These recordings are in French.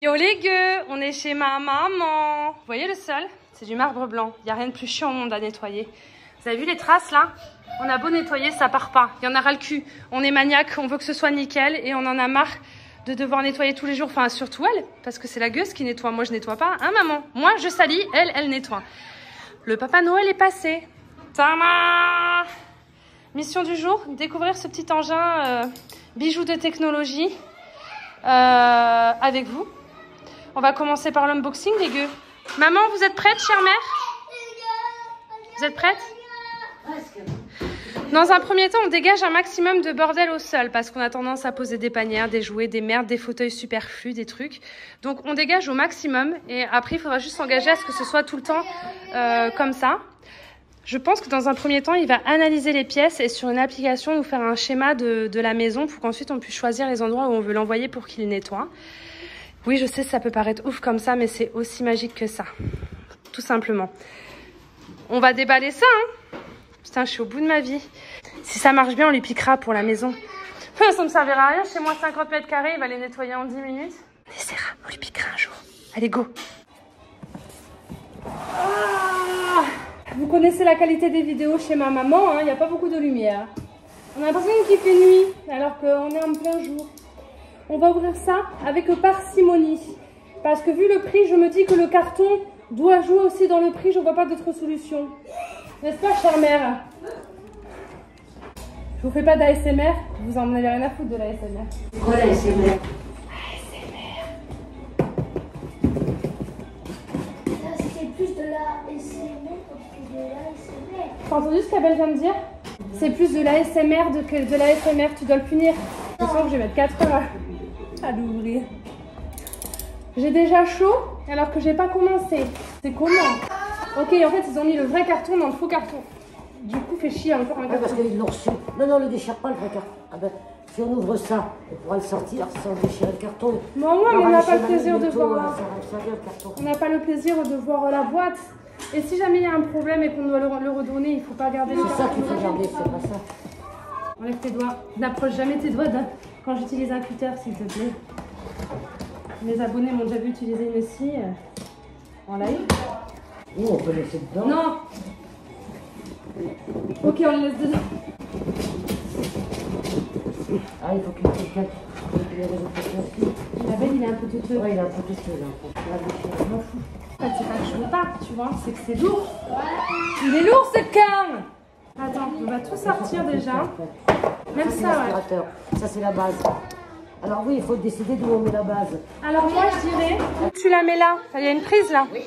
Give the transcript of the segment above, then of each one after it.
Yo les gueux, on est chez ma maman. Vous voyez le sol? C'est du marbre blanc. Il n'y a rien de plus chiant au monde à nettoyer. Vous avez vu les traces là? On a beau nettoyer, ça part pas. Il y en a ras le cul. On est maniaque, on veut que ce soit nickel et on en a marre de devoir nettoyer tous les jours. Enfin, surtout elle, parce que c'est la gueuse qui nettoie. Moi, je nettoie pas. Hein, maman? Moi, je salis, elle nettoie. Le Papa Noël est passé. Tama! Mission du jour, découvrir ce petit engin bijou de technologie avec vous. On va commencer par l'unboxing, les gueux. Maman, vous êtes prête, chère mère? Vous êtes prête? Dans un premier temps, on dégage un maximum de bordel au sol parce qu'on a tendance à poser des panières, des jouets, des merdes, des fauteuils superflus, des trucs. Donc, on dégage au maximum et après, il faudra juste s'engager à ce que ce soit tout le temps comme ça. Je pense que dans un premier temps, il va analyser les pièces et sur une application, nous faire un schéma de la maison pour qu'ensuite on puisse choisir les endroits où on veut l'envoyer pour qu'il nettoie. Oui, je sais, ça peut paraître ouf comme ça, mais c'est aussi magique que ça. Tout simplement. On va déballer ça, hein. Putain, je suis au bout de ma vie. Si ça marche bien, on lui piquera pour la maison. Ça me servira à rien. Chez moi, 50 mètres carrés, il va les nettoyer en 10 minutes. On essaiera, on lui piquera un jour. Allez, go. Ah, vous connaissez la qualité des vidéos chez ma maman, hein. Il n'y a pas beaucoup de lumière. On a l'impression qu'il fait nuit, alors qu'on est en plein jour. On va ouvrir ça avec parcimonie. Parce que vu le prix, je me dis que le carton doit jouer aussi dans le prix. Je ne vois pas d'autre solution. N'est-ce pas, chère mère? Je vous fais pas d'ASMR. Vous en avez rien à foutre de l'ASMR. C'est quoi l'ASMR? ASMR. C'est plus de l'ASMR que de l'ASMR. T'as entendu ce qu'Abel vient de dire? C'est plus de l'ASMR que de l'ASMR. Tu dois le punir. Je sens que je vais mettre 4 heures à l'ouvrir. J'ai déjà chaud alors que j'ai pas commencé. C'est comment? Ok, en fait, ils ont mis le vrai carton dans le faux carton. Du coup, fait chier encore un carton. Parce qu'ils l'ont reçu. Non, non, le déchire pas le vrai carton. Ah ben, si on ouvre ça, on pourra le sortir sans déchirer le carton. Non, mais on n'a pas le plaisir de voir. Le carton. On n'a pas le plaisir de voir la boîte. Et si jamais il y a un problème et qu'on doit le redonner, il faut pas garder le carton. C'est ça qu'il faut garder, c'est pas ça. Enlève tes doigts. N'approche jamais tes doigts quand j'utilise un cutter, s'il te plaît. Mes abonnés m'ont déjà vu utiliser une scie en live. Oui, on peut laisser dedans. Non. Ok, on le laisse dedans. Ah, il faut que quelqu'un les réseaux sociaux aussi. La belle, il est un peu teuteux. Ouais, il est un peu teuteux là. Je m'en fous. En fait, c'est pas que je veux pas, tu vois, c'est que c'est lourd. Il est lourd, ce can. Attends, on va tout sortir déjà. Même ça, ouais. Ça, c'est la base. Alors oui, il faut décider d'où on met la base. Alors moi, je dirais, tu la mets là. Il y a une prise là. Oui,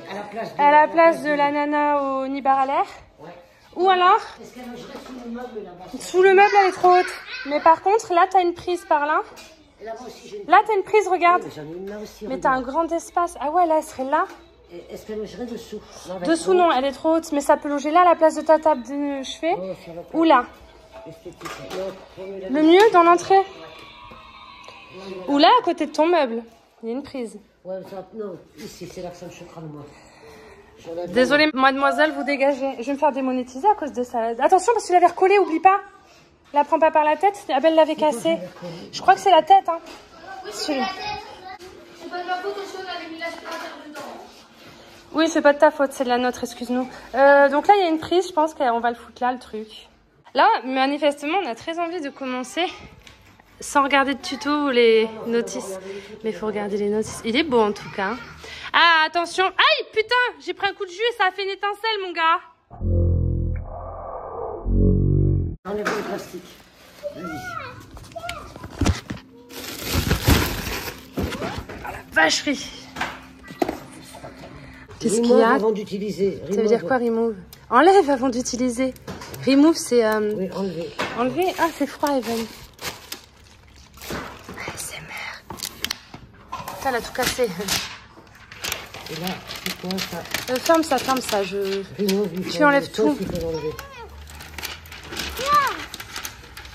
à la place de la nana au nibar à l'air. Ouais. Ou alors, Est-ce qu'elle logerait sous le meuble là-bas? sous le meuble, elle est trop haute. Mais par contre, là, t'as une prise par là. Et là-bas aussi, j'ai une... Là, t'as une prise, regarde. Oui, j'en ai une là aussi. Mais t'as un grand espace. Ah ouais, là, elle serait là. Est-ce qu'elle logerait dessous? Non, Dessous, non, elle est trop haute. Mais ça peut loger là, à la place de ta table de chevet. Oh, ça va pas. Ou là. Esthétique. Non, Le mieux, dans l'entrée. Ou là, à côté de ton meuble. Il y a une prise. ouais, ça, non, ici, c'est là que ça me choquera le moins. Désolée, mademoiselle, vous dégagez. Je vais me faire démonétiser à cause de ça. Attention, parce que tu l'avais recollé, oublie pas. La prends pas par la tête. Abel l'avait cassé. Je crois que c'est la tête. Hein. C'est pas de ma faute aussi, on avait mis l'aspirateur dedans. Oui, c'est pas de ta faute, c'est de la nôtre, excuse-nous. Donc là, il y a une prise, je pense qu'on va le foutre là, le truc. Là, manifestement, on a très envie de commencer sans regarder de tuto ou les notices. Mais il faut regarder les notices. Il est beau en tout cas. Ah, attention. Aïe, putain, j'ai pris un coup de jus et ça a fait une étincelle, mon gars. Enlève le plastique. Vacherie. Qu'est-ce qu'il y a? Avant d'utiliser. Ça veut dire quoi, remove? Enlève avant d'utiliser. Remove, c'est... Oui, enlever. Enlever? Ah, c'est froid, Evan. ASMR. Ça, elle a tout cassé. Et là, c'est quoi ça? Ferme ça, ferme ça. Tu enlèves tout.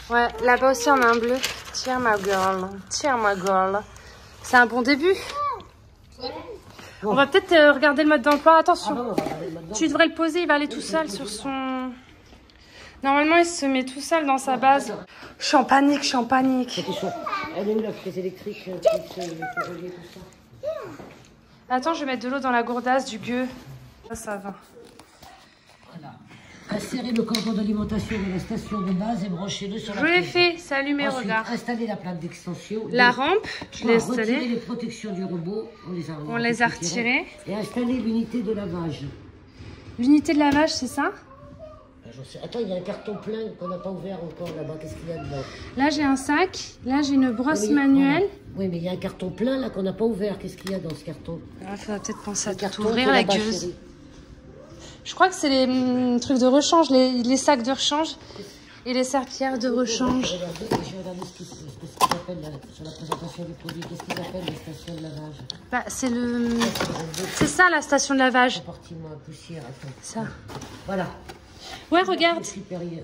Ouais, là-bas aussi, on a un bleu. Tiens, ma girl. Tiens, ma girl. C'est un bon début. On va peut-être regarder le mode d'emploi. Attention. Ah non, on va regarder le mode d'emploi. Tu devrais le poser. Il va aller tout seul sur son... Normalement, il se met tout seul dans sa base. Je suis en panique, je suis en panique. Elle est où la prise électrique? Relier tout ça. Attends, je vais mettre de l'eau dans la gourdasse du gueux. Ça va. Voilà. Insérez le cordon d'alimentation de la station de base et branchez-le sur la Je l'ai prise. fait, c'est allumé, Ensuite, regarde. installez la plaque d'extension. La rampe, je l'ai Retirez installée. les protections du robot. On les a retirées. Et installez l'unité de lavage. L'unité de lavage, c'est ça? Attends, il y a un carton plein qu'on n'a pas ouvert encore là-bas. Qu'est-ce qu'il y a dedans? Là, j'ai un sac. Là, j'ai une brosse Oui, manuelle. Oui, mais il y a un carton plein là qu'on n'a pas ouvert. Qu'est-ce qu'il y a dans ce carton? Il faudra peut-être penser à Le tout carton ouvrir, qui est la là-bas, gueuse. chérie. Je crois que c'est les trucs de rechange, les sacs de rechange et les serpillères de rechange. Regardez, je vais regarder ce qu'ils appellent sur la présentation du produit. Qu'est-ce qu'ils appellent les stations de lavage? Bah, c'est ça la station de lavage. Compartiment à poussière, attends. Ça. Voilà. Ouais, regarde.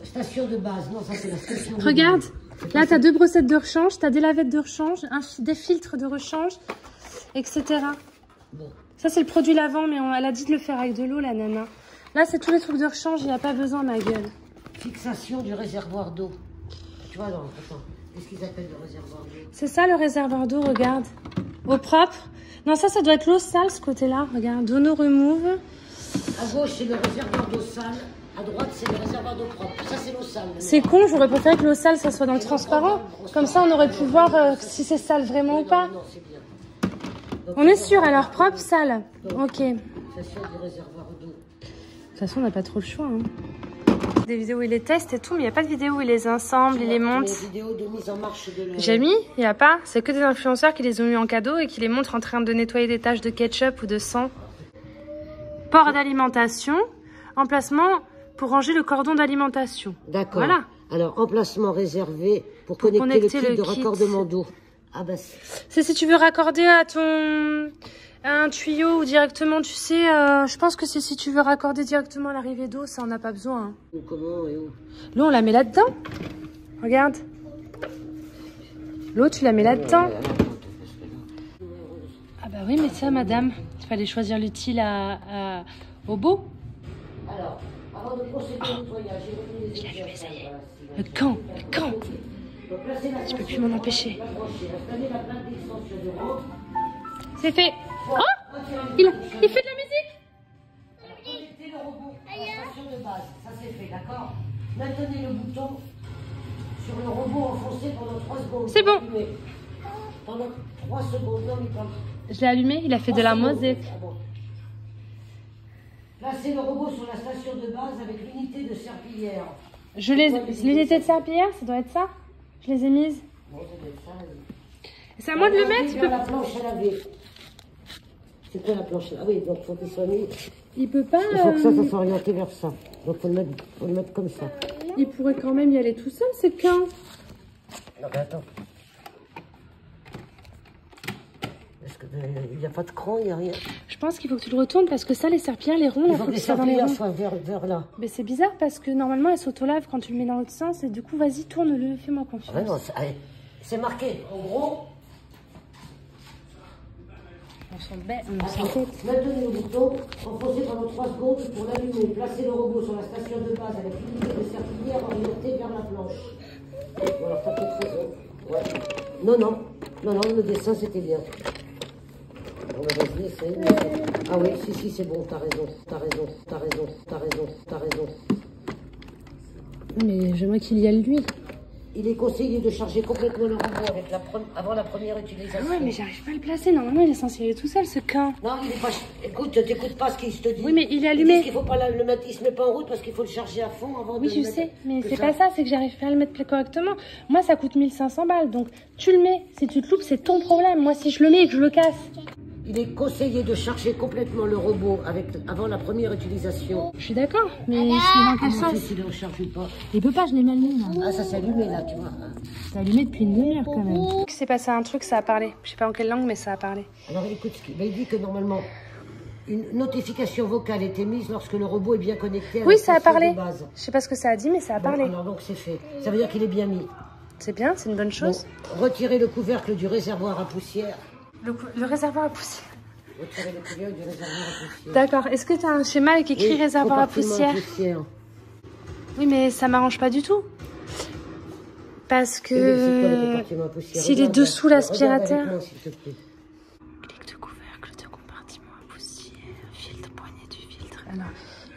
Station de base, non, ça c'est la station de Regarde. base. Là, tu as 2 brossettes de rechange, tu as des lavettes de rechange, des filtres de rechange, etc. Bon. Ça, c'est le produit lavant, mais elle a dit de le faire avec de l'eau, la nana. Là, c'est tous les trucs de rechange, il n'y a pas besoin, ma gueule. Fixation du réservoir d'eau. Tu vois, non, attends. Qu'est-ce qu'ils appellent le réservoir d'eau? C'est ça, le réservoir d'eau, regarde. Eau propre. Non, ça doit être l'eau sale, ce côté-là. Regarde, Dono remove. À gauche, c'est le réservoir d'eau sale. À droite, c'est le réservoir d'eau propre. Ça, c'est l'eau sale. C'est con, j'aurais préféré que l'eau sale, ça soit dans le transparent. Comme ça, on aurait pu voir si c'est sale vraiment ou pas. Non, c'est bien. Donc, On est sûr, alors propre, sale. Ok. De Fixation du réservoir d'eau. toute façon, on n'a pas trop le choix. Hein. Des vidéos où il les teste et tout, mais il n'y a pas de vidéo où il les ensemble, il les monte. Des vidéos de mise en marche de la... J'ai mis, il n'y a pas. C'est que des influenceurs qui les ont eu en cadeau et qui les montrent en train de nettoyer des taches de ketchup ou de sang. Port d'alimentation. Emplacement pour ranger le cordon d'alimentation. D'accord. Voilà. Alors, emplacement réservé pour connecter le kit de raccordement d'eau. Ah bah, C'est si tu veux raccorder à un tuyau ou directement, tu sais, je pense que c'est si tu veux raccorder directement à l'arrivée d'eau, ça on n'a pas besoin. Hein. comment et où? L'eau, on la met là-dedans. Regarde. L'eau, tu la mets là-dedans. Ah bah oui, mais ça, madame, il fallait choisir l'utile au beau. Alors, avant de procéder au nettoyage, j'ai remis les allumé, ça y est. Le camp. Je peux plus m'en empêcher. C'est fait. Oh, il fait de la musique. Connectez le robot à la station de base. Ça c'est fait, d'accord? Maintenez le bouton sur le robot enfoncé pendant 3 secondes. C'est bon. Pendant 3 secondes. Non, mais pas. Je l'ai allumé, il a fait de la musique. Ah bon. Placez le robot sur la station de base avec l'unité de serpillière. L'unité de serpillière, ça doit être ça? Je les ai mises. Bon, ça doit être ça, vas-y. C'est à moi de le mettre, Vers la planche à laver. C'est quoi la planche à laver? Ah oui, donc il faut qu'il soit mis. Il peut pas. Il faut que ça soit orienté vers ça. Donc faut le mettre comme ça. Il pourrait quand même y aller tout seul, c'est quand? Non mais attends. Est-ce que il n'y a pas de cran, il n'y a rien? Je pense qu'il faut que tu le retournes parce que ça, les serpillères, les ronds, Il il faut faut que que les ça dans les serpillères ronds. soient vers là. Mais c'est bizarre parce que normalement, elles s'auto-lavent quand tu le mets dans l'autre sens et du coup, vas-y, tourne-le, fais-moi confiance. Ah non, c'est marqué. En gros, On s'embête. maintenez le bouton, enfoncez pendant 3 secondes pour l'allumer. Placez le robot sur la station de base avec l'unité de serpillière orientée vers la planche. Bon, alors t'as peut-être raison. Ouais. Non, le dessin c'était bien. On va vas-y, essaye. Ah oui, si, c'est bon, t'as raison. Mais j'aimerais qu'il y aille lui. Il est conseillé de charger complètement le robot avec avant la première utilisation. Ah ouais, mais j'arrive pas à le placer. Normalement, il est censé y aller tout seul, ce camp. Non, il est pas... Écoute, t'écoutes pas ce qu'il te dit. Oui, mais il est Il allumé. dit qu'il faut pas le mettre, il se met pas en route parce qu'il faut le charger à fond avant de Oui, le je mettre. sais, mais Que c'est pas ça, c'est que j'arrive pas à le mettre correctement. Moi, ça coûte 1500 balles, donc tu le mets. Si tu te loupes, c'est ton problème. Moi, si je le mets et que je le casse. Il est conseillé de charger complètement le robot avant la première utilisation. Je suis d'accord, mais c'est dans quel Comment tu sais sens? s'il est en charge ou pas? Il peut pas, je l'ai mis allumé là. Ah, ça s'est allumé là, tu vois. C'est allumé depuis une demi-heure quand même. Il s'est passé un truc, ça a parlé. Je sais pas en quelle langue, mais ça a parlé. Alors écoute, il dit que normalement, une notification vocale est émise lorsque le robot est bien connecté à Oui, la ça a station parlé. de base. Je sais pas ce que ça a dit, mais ça a Bon, parlé. alors donc c'est fait. Ça veut dire qu'il est bien mis. C'est bien, c'est une bonne chose. Bon, retirez le couvercle du réservoir à poussière. Le réservoir à poussière. Retirez le couvercle du réservoir à poussière. D'accord. Est-ce que tu as un schéma avec écrit Oui, réservoir à compartiment poussière? Oui, mais ça m'arrange pas du tout. Parce C'est quoi le que compartiment à poussière? s'il est Regarde, dessous regarde l'aspirateur. avec moi, s'il te plaît. Clic de couvercle. Alors,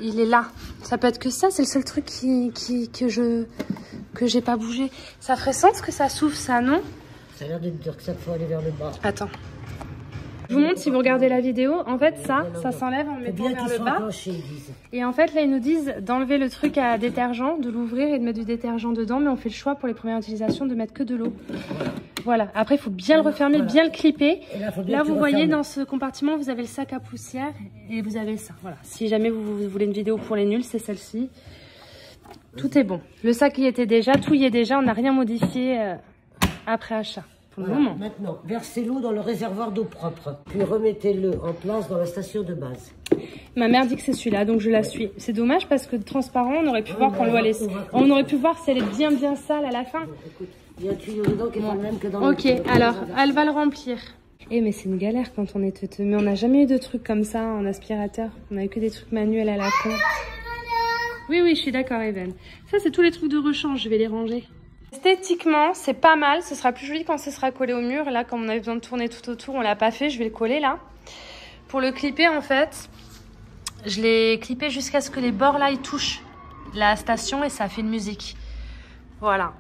il est là. Ça peut être que ça, c'est le seul truc que j'ai pas bougé. Ça ferait sens que ça s'ouvre, ça, non? Ça a l'air de dire que ça faut aller vers le bas. Attends. Je vous montre si vous regardez la vidéo. En fait, ça s'enlève en mettant vers le bas. Et en fait, là, ils nous disent d'enlever le truc à détergent, de l'ouvrir et de mettre du détergent dedans. Mais on fait le choix pour les premières utilisations de mettre que de l'eau. Voilà. Après, il faut bien le refermer, bien le clipper. Là, vous voyez, dans ce compartiment, vous avez le sac à poussière et vous avez ça. Voilà. Si jamais vous voulez une vidéo pour les nuls, c'est celle-ci. Tout est bon. Le sac y était déjà, tout y est déjà. On n'a rien modifié après achat. Maintenant, versez l'eau dans le réservoir d'eau propre, puis remettez-le en place dans la station de base. Ma mère dit que c'est celui-là, donc je la suis. C'est dommage parce que transparent, on aurait pu voir quand l'eau allait... On aurait pu voir si elle est bien sale à la fin. Écoute, il y a un tuyau dedans qui est pas le même que dans Ok, alors, elle va le remplir. Eh, mais c'est une galère quand on est teuteux. Mais on n'a jamais eu de trucs comme ça en aspirateur. On a eu que des trucs manuels à la con. Oui, je suis d'accord, Even. Ça, c'est tous les trucs de rechange, je vais les ranger. Esthétiquement, c'est pas mal. Ce sera plus joli quand ce sera collé au mur. Là, comme on avait besoin de tourner tout autour, on l'a pas fait. Je vais le coller là. Pour le clipper, en fait, je l'ai clippé jusqu'à ce que les bords là, ils touchent la station et ça fait une musique. Voilà.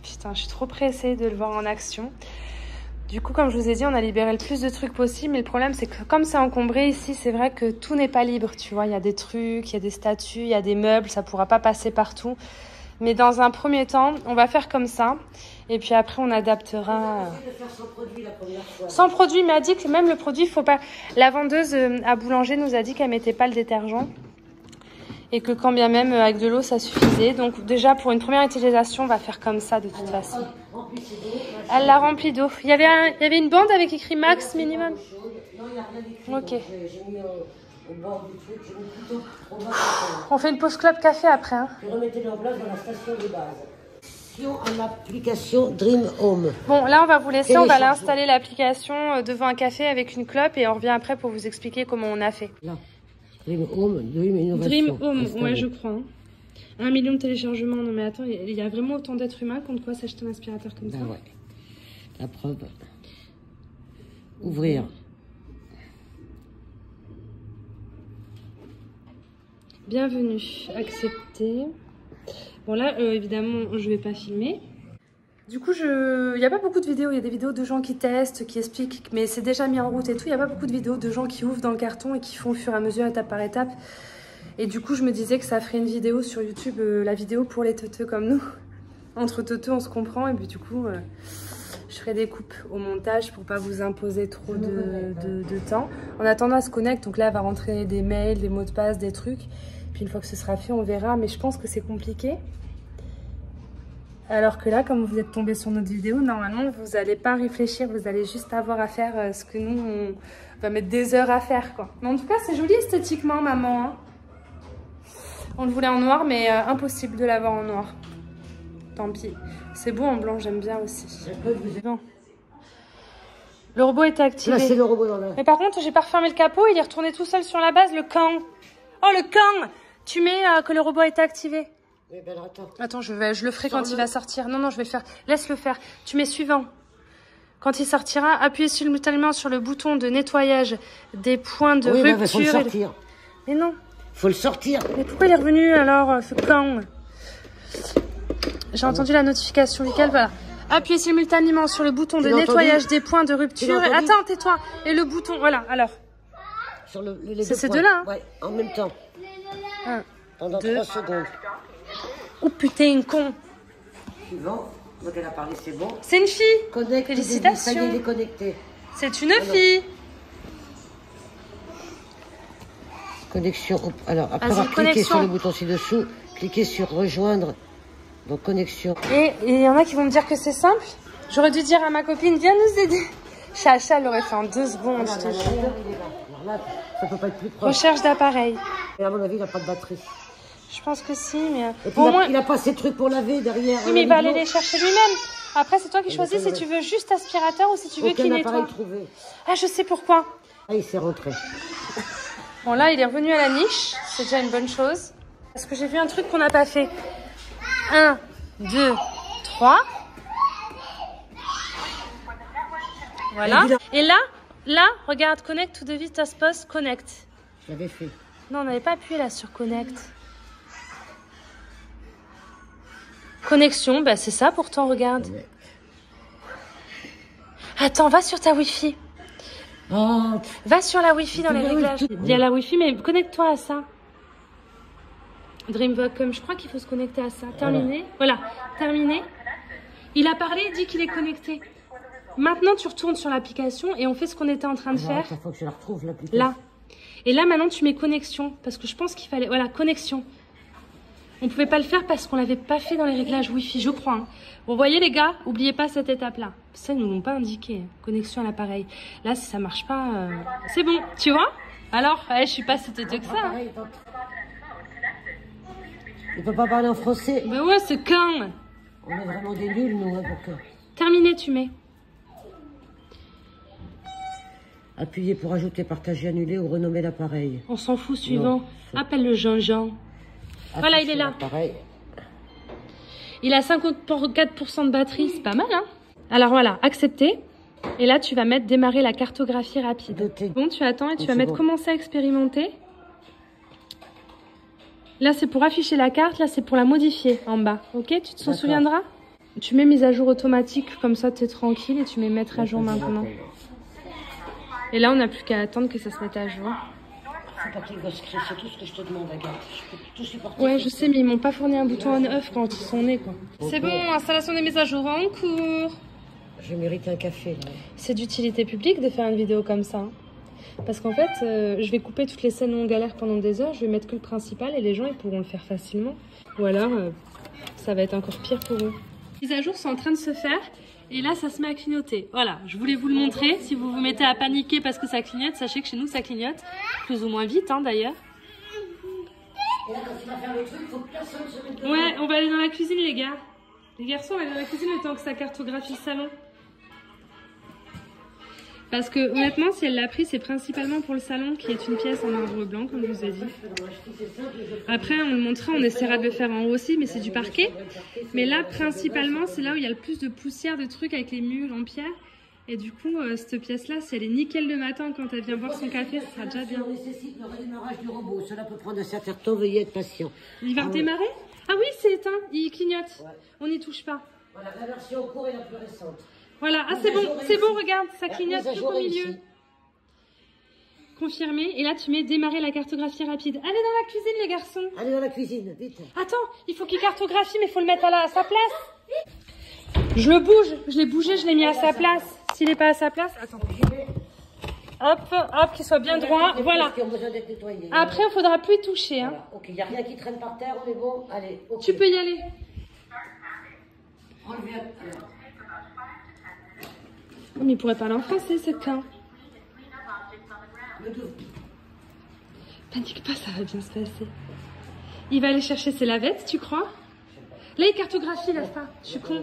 Putain, je suis trop pressée de le voir en action. Du coup, comme je vous ai dit, on a libéré le plus de trucs possible. Mais le problème, c'est que comme c'est encombré ici, c'est vrai que tout n'est pas libre. Tu vois, il y a des trucs, il y a des statues, il y a des meubles. Ça pourra pas passer partout. Mais dans un premier temps, on va faire comme ça. Et puis après, on adaptera. Sans produit, il m'a dit que même le produit, il faut pas. La vendeuse à Boulanger nous a dit qu'elle mettait pas le détergent. Et que quand bien même, avec de l'eau, ça suffisait. Donc déjà, pour une première utilisation, on va faire comme ça de toute façon. Elle l'a rempli d'eau. Il y avait une bande avec écrit max minimum. Ok. On fait une pause club café après. Hein. Remettez-le en place dans la station de base. En application Dream Home. Bon, là, on va vous laisser. On va l'installer l'application devant un café avec une clope et on revient après pour vous expliquer comment on a fait. Là. Dream Home, Dream Home, ouais, je crois. Hein. 1 million de téléchargements. Non, mais attends, il y a vraiment autant d'êtres humains contre quoi s'acheter un aspirateur comme ça. Ouais. La preuve. Ouvrir. Bienvenue, accepter. Bon là, évidemment, je vais pas filmer. Du coup, il n'y a pas beaucoup de vidéos. Il y a des vidéos de gens qui testent, qui expliquent, mais c'est déjà mis en route et tout. Il n'y a pas beaucoup de vidéos de gens qui ouvrent dans le carton et qui font au fur et à mesure, étape par étape. Et du coup, je me disais que ça ferait une vidéo sur YouTube, la vidéo pour les teuteux comme nous. Entre teuteux, on se comprend. Et puis du coup, je ferai des coupes au montage pour pas vous imposer trop de temps. En attendant, elle se connecte. Donc là, elle va rentrer des mails, des mots de passe, des trucs. Puis une fois que ce sera fait, on verra. Mais je pense que c'est compliqué. Alors que là, comme vous êtes tombé sur notre vidéo, normalement, vous n'allez pas réfléchir. Vous allez juste avoir à faire ce que nous, on va mettre des heures à faire, quoi. Mais en tout cas, c'est joli esthétiquement, maman. Hein. On le voulait en noir, mais impossible de l'avoir en noir. Tant pis. C'est beau en blanc, j'aime bien aussi. Bon. Le robot était activé. Là, c'est le robot dans la... Mais par contre, j'ai pas refermé le capot. Il est retourné tout seul sur la base, le camp. Oh, le camp. Tu mets que le robot a été activé. Oui, ben alors, attends. Attends, je le ferai quand il va sortir. Non, je vais le faire. Laisse-le faire. Tu mets suivant. Quand il sortira, appuyez simultanément sur le bouton de nettoyage des points de rupture. Mais faut le sortir. Mais non. Faut le sortir. Mais pourquoi il est revenu alors, ce camp? J'ai entendu la notification, Michael. Voilà. Appuyez simultanément sur le bouton de nettoyage des points de rupture. Attends, tais-toi. Et le bouton, voilà, alors. C'est ces deux-là. Hein. Ouais, en même temps. 1, pendant 2. 3 secondes. Oh putain, con. Suivant. Donc elle a parlé, c'est bon. C'est une fille. Connecte. Félicitations. Ça y est, déconnecté. C'est une fille. Connexion. Alors, après avoir cliqué sur le bouton ci-dessous, cliquez sur rejoindre. Donc, connexion. Et il y en a qui vont me dire que c'est simple. J'aurais dû dire à ma copine, viens nous aider. Chacha l'aurait fait en 2 secondes, je te jure. Alors là, ça peut pas être plus proche. Recherche d'appareil. Et à mon avis, il n'a pas de batterie. Je pense que si, mais... Et puis, il a pas ses trucs pour laver derrière. Oui, mais il va aller les chercher lui-même. Après, c'est toi qui choisis si tu veux juste aspirateur ou si tu veux qu'il nettoie. Ah, je sais pourquoi. Ah, il s'est rentré. Bon, là, il est revenu à la niche. C'est déjà une bonne chose. Parce que j'ai vu un truc qu'on n'a pas fait. 1, 2, 3. Voilà. Et là, regarde, connect to the Vitas Post, connect. Je l'avais fait. Non, on n'avait pas appuyé là sur Connect. Connexion, bah c'est ça pourtant, regarde. Attends, va sur ta Wi-Fi. Oh, Va sur la Wi-Fi dans les réglages. Il y a la Wi-Fi, mais connecte-toi à ça. Dreamwalk, je crois qu'il faut se connecter à ça. Terminé. Voilà, terminé. Il a parlé, il dit qu'il est connecté. Maintenant, tu retournes sur l'application et on fait ce qu'on était en train de faire. Il faut que je la retrouve, l'application. Là. Et là, maintenant, tu mets connexion. Parce que je pense qu'il fallait... Voilà, connexion. On ne pouvait pas le faire parce qu'on ne l'avait pas fait dans les réglages Wi-Fi, je crois. Hein. Bon, vous voyez, les gars, n'oubliez pas cette étape-là. Ça, ils ne nous l'ont pas indiqué. Connexion à l'appareil. Là, si ça ne marche pas, c'est bon. Tu vois? Alors, je ne suis pas si têteux que ça. Il ne peut pas parler en français. Ben ouais, c'est quand. On est vraiment des nuls, nous. Hein, pour que... Terminé, tu mets. Appuyez pour ajouter, partager, annuler ou renommer l'appareil. On s'en fout, suivant. Appelle le Jean-Jean. Voilà, il est là. Il a 54% de batterie, c'est pas mal, hein? Alors voilà, accepter. Et là, tu vas mettre démarrer la cartographie rapide. Doté. Bon, tu attends et tu vas mettre commencer à expérimenter. Là, c'est pour afficher la carte. Là, c'est pour la modifier en bas. Ok? Tu t'en souviendras? Tu mets mise à jour automatique, comme ça, tu es tranquille et tu mets mettre à jour maintenant. Et là, on n'a plus qu'à attendre que ça se mette à jour. Faut pas que les gosses crient, c'est tout ce que je te demande, Agathe. Je peux tout supporter. Ouais, je sais, mais ils m'ont pas fourni un bouton on-off quand ils sont nés, quoi. C'est bon, installation des mises à jour en cours. Je mérite un café, là. C'est d'utilité publique de faire une vidéo comme ça. Hein. Parce qu'en fait, je vais couper toutes les scènes où on galère pendant des heures, je vais mettre que le principal et les gens, ils pourront le faire facilement. Ou alors, ça va être encore pire pour eux. Les mises à jour sont en train de se faire. Et là, ça se met à clignoter. Voilà, je voulais vous le montrer. Si vous vous mettez à paniquer parce que ça clignote, sachez que chez nous, ça clignote. Plus ou moins vite, hein, d'ailleurs. Et là, quand tu vas faire le truc, faut que personne se mette dedans. Ouais, on va aller dans la cuisine, les gars. Les garçons, on va aller dans la cuisine le temps que ça cartographie le salon. Parce que, honnêtement, si elle l'a pris, c'est principalement pour le salon, qui est une pièce en marbre blanc, comme je vous ai dit. Après, on le montrera, on essaiera de le faire en haut aussi, mais c'est du parquet. Mais là, principalement, c'est là où il y a le plus de poussière, de trucs avec les murs en pierre. Et du coup, cette pièce-là, si elle est nickel le matin quand elle vient boire son café, ça sera déjà bien. On nécessite le redémarrage du robot. Cela peut prendre un certain temps. Veuillez être patient. Il va redémarrer? Ah oui, c'est éteint. Il clignote. Ouais. On n'y touche pas. Voilà, la version en cours est la plus récente. Voilà. Ah, c'est bon, regarde. Ça clignote tout au milieu. Confirmé. Et là, tu mets démarrer la cartographie rapide. Allez dans la cuisine, les garçons. Allez dans la cuisine, vite. Attends, il faut qu'il cartographie, mais il faut le mettre à sa place. Je le bouge. Je l'ai bougé, je l'ai mis à sa place. S'il n'est pas à sa place, attends. Hop, hop, qu'il soit bien droit. Voilà. Après, il ne faudra plus y toucher. Hein. Voilà. Ok, il n'y a rien qui traîne par terre, on est bon. Allez, okay. Tu peux y aller. Enlevez un... Oh, mais il pourrait parler en français, ce camp. Panique pas, ça va bien se passer. Il va aller chercher ses lavettes, tu crois? Là, il cartographie, là, ça. Je suis con.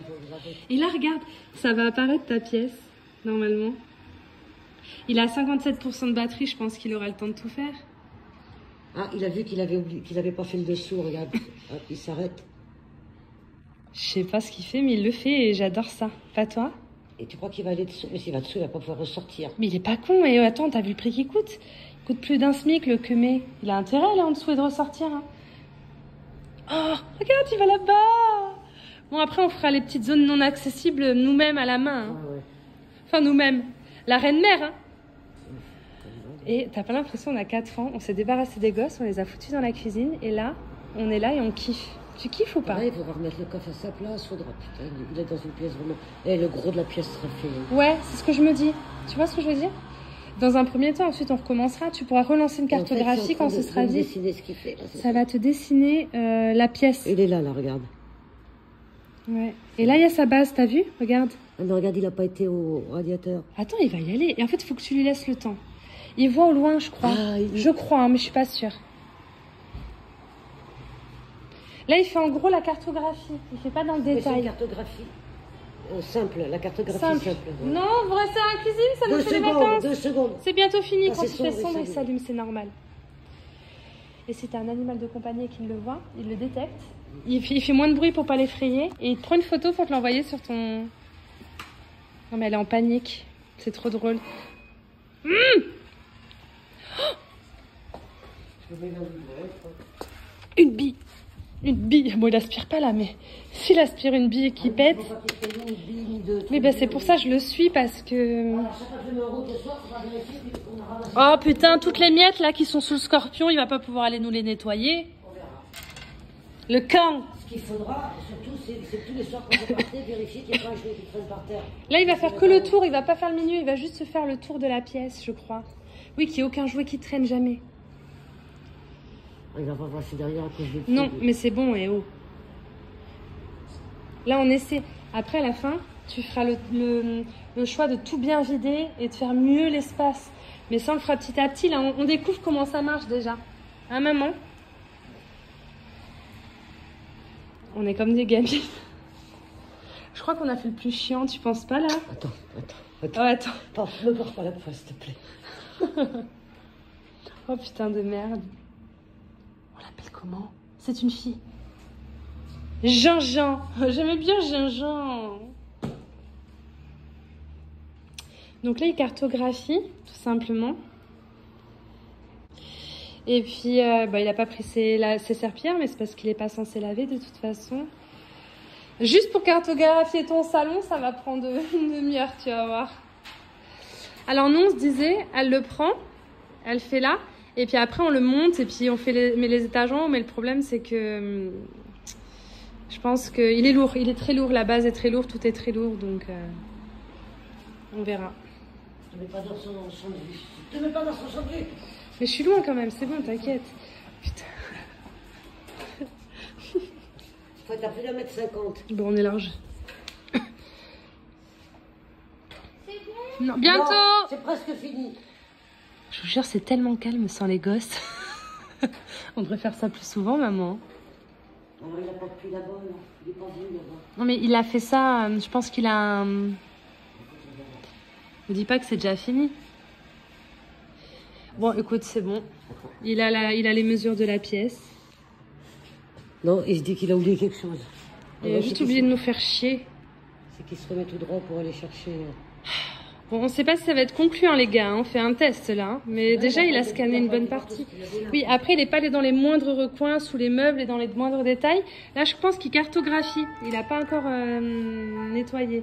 Et là, regarde, ça va apparaître ta pièce, normalement. Il a 57% de batterie, je pense qu'il aura le temps de tout faire. Ah, il a vu qu'il avait oublié, qu'il avait pas fait le dessous, regarde. Hop, il s'arrête. Je sais pas ce qu'il fait, mais il le fait et j'adore ça. Pas toi? Et tu crois qu'il va aller dessous? Mais s'il va dessous, il va pas pouvoir ressortir. Mais il est pas con. Et attends, t'as vu le prix qu'il coûte? Il coûte plus d'un SMIC, le Kemé. Il a intérêt à aller en dessous et de ressortir. Hein. Oh, regarde, il va là-bas. Bon, après, on fera les petites zones non accessibles nous-mêmes à la main. Hein. Ouais. Enfin, nous-mêmes. La reine-mère, hein. Et t'as pas l'impression, on a 4 ans, on s'est débarrassé des gosses, on les a foutus dans la cuisine. Et là, on est là et on kiffe. Tu kiffes ou pas? Ouais, il faudra remettre le coffre à sa place, faudra, putain, il est dans une pièce vraiment... Et le gros de la pièce sera fait. Ouais, c'est ce que je me dis. Tu vois ce que je veux dire? Dans un premier temps, ensuite on recommencera, tu pourras relancer une cartographie en fait, quand ce sera vide. Ce qu'il fait, là, ça va te dessiner la pièce. Il est là, regarde. Ouais. Et là, il y a sa base, t'as vu? Regarde. Ah non, regarde, il n'a pas été au radiateur. Attends, il va y aller. Et en fait, il faut que tu lui laisses le temps. Il voit au loin, je crois. Ah, je crois, hein, mais je suis pas sûre. Là, il fait en gros la cartographie. Il fait pas dans le détail. C'est une cartographie simple, la cartographie simple. Ouais. Non, vous restez à la cuisine, ça nous fait les vacances. 2 secondes. C'est bientôt fini. Quand il fait sombre, il s'allume, c'est normal. Et si t'as un animal de compagnie et qu'il le voit, il le détecte. Il fait moins de bruit pour pas l'effrayer. Et il te prend une photo pour te l'envoyer sur ton... Non mais elle est en panique. C'est trop drôle. Une bille. Une bille. Bon, il aspire pas là, mais s'il aspire une bille qui pète. Mais ben, c'est pour ça que je le suis parce que. Oh putain, toutes les miettes là qui sont sous le scorpion, il va pas pouvoir aller nous les nettoyer. Le camp. Ce qu'il faudra, surtout, c'est tous les soirs quand vous partez, vérifier qu'il n'y a pas un jouet qui traîne par terre. Là, il va faire que le tour, il va pas faire le milieu, il va juste se faire le tour de la pièce, je crois. Oui, qu'il n'y ait aucun jouet qui traîne jamais. Il va pas passer derrière à cause de... Non, mais c'est bon, et oh. Là, on essaie. Après, à la fin, tu feras le choix de tout bien vider et de faire mieux l'espace. Mais ça, on le fera petit à petit. Là, on découvre comment ça marche déjà. Hein, maman? On est comme des gamines. Je crois qu'on a fait le plus chiant, tu penses pas, là? Attends. Oh, attends. Attends, ne pars pas la poêle, s'il te plaît. Oh, putain de merde. On l'appelle comment? C'est une fille. Jean-Jean. J'aimais bien Jean-Jean. Donc là, il cartographie, tout simplement. Et puis, bah, il n'a pas pris ses serpillères, mais c'est parce qu'il n'est pas censé laver de toute façon. Juste pour cartographier ton salon, ça va prendre une demi-heure, tu vas voir. Alors nous, on se disait, elle le prend, elle fait là, et puis après on le monte, et puis on fait met les étages en haut, mais le problème c'est que je pense qu'il est lourd, il est très lourd, la base est très lourde, tout est très lourd, donc on verra. Ne mets pas dans son sandwich. Ne mets pas dans son sandwich. Mais je suis loin quand même, c'est bon, t'inquiète. Putain. Faut être à plus d'1,50 m. Bon, on est large. Non, bientôt. C'est presque fini. Je vous jure, c'est tellement calme sans les gosses. On devrait faire ça plus souvent, maman. Alors, il n'a pas depuis là-bas, là. Il est pas venu là-bas. Non, mais il a fait ça, je pense qu'il a un... Ne dis pas que c'est déjà fini. Bon, écoute, c'est bon. Il a les mesures de la pièce. Non, il se dit qu'il a oublié quelque chose. Il a juste oublié de nous faire chier. C'est qu'il se remet tout droit pour aller chercher... Bon, on ne sait pas si ça va être concluant, les gars. On fait un test, là. Mais déjà, il a scanné une bonne partie. Oui, après, il n'est pas allé dans les moindres recoins, sous les meubles et dans les moindres détails. Là, je pense qu'il cartographie. Il n'a pas encore nettoyé.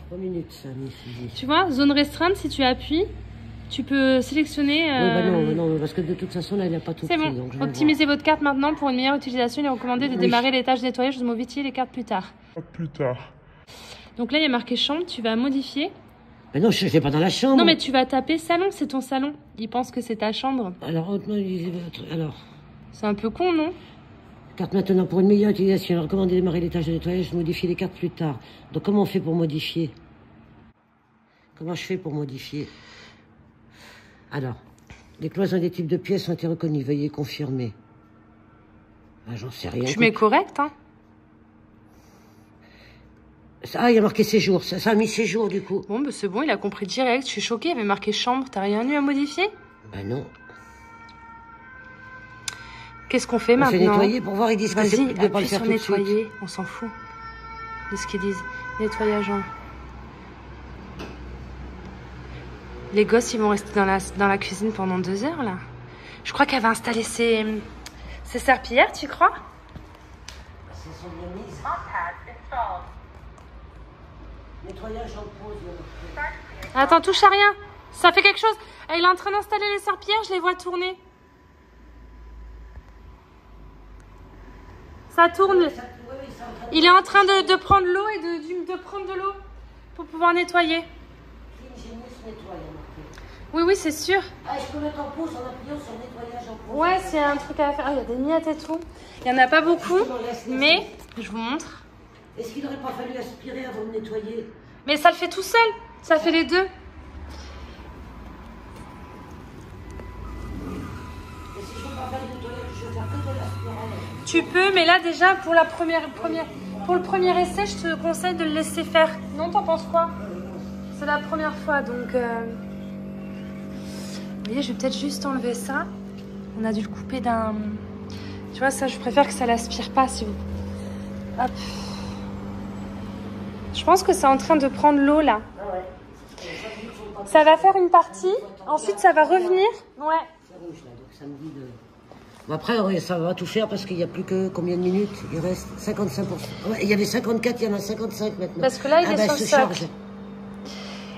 3 minutes, ça, ici. Tu vois, zone restreinte, si tu appuies, tu peux sélectionner... Oui, bah non, parce que de toute façon, là, il n'a pas tout pris. C'est bon. Optimisez votre carte maintenant pour une meilleure utilisation. Il est recommandé de démarrer les tâches de nettoyage, de modifier les cartes plus tard. Donc là, il y a marqué chambre. Tu vas modifier. Mais non, je ne vais pas dans la chambre. Non, mais tu vas taper salon, c'est ton salon. Il pense que c'est ta chambre. Alors. C'est un peu con, non? Carte maintenant pour une meilleure utilisation. Recommandé de démarrer les tâches de nettoyage, de modifier les cartes plus tard. Donc comment on fait pour modifier? Comment je fais pour modifier? Alors, les cloisons des types de pièces ont été reconnues. Veuillez confirmer. Ah, j'en sais rien. Tu mets correct, hein? Ah, il y a marqué séjour. Ça a mis séjour, du coup. Bon, bah c'est bon, il a compris direct. Je suis choquée, il y avait marqué chambre. T'as rien eu à modifier? Ben non. Qu'est-ce qu'on fait maintenant? On fait nettoyer pour voir, ils disent que c'est de pas le faire tout de suite. Nettoyer, on s'en fout de ce qu'ils disent. Nettoyage en... Les gosses, ils vont rester dans la cuisine pendant 2 heures, là. Je crois qu'elle va installer ses serpillères, tu crois? C'est son mise. Nettoyage en pause. Attends, touche à rien. Ça fait quelque chose. Il est en train d'installer les serpillères, je les vois tourner. Ça tourne. Il est en train de prendre l'eau et de prendre de l'eau pour pouvoir nettoyer. Oui, oui, c'est sûr. Ah, je peux mettre en pause en appuyant sur nettoyage en pause. Ouais, c'est un truc à faire. Ah, il y a des miettes et tout. Il n'y en a pas beaucoup, mais je vous montre. Est-ce qu'il n'aurait pas fallu aspirer avant de nettoyer? Mais ça le fait tout seul. Ça fait les deux. Et si je ne veux pas faire le nettoyage, je vais faire que de l'aspirage. Tu peux, mais là déjà pour le premier essai, je te conseille de le laisser faire. Non, t'en penses quoi? C'est la première fois, donc... Vous voyez, je vais peut-être juste enlever ça. On a dû le couper d'un... Tu vois, ça, je préfère que ça l'aspire pas, si vous... Hop. Je pense que c'est en train de prendre l'eau, là. Ça va faire une partie. Ensuite, ça va revenir. Ouais. C'est rouge, là, donc ça me dit de... Après, ouais, ça va tout faire parce qu'il n'y a plus que combien de minutes? Il reste 55%. Ouais, il y avait 54, il y en a 55 maintenant. Parce que là, il est sur le socle.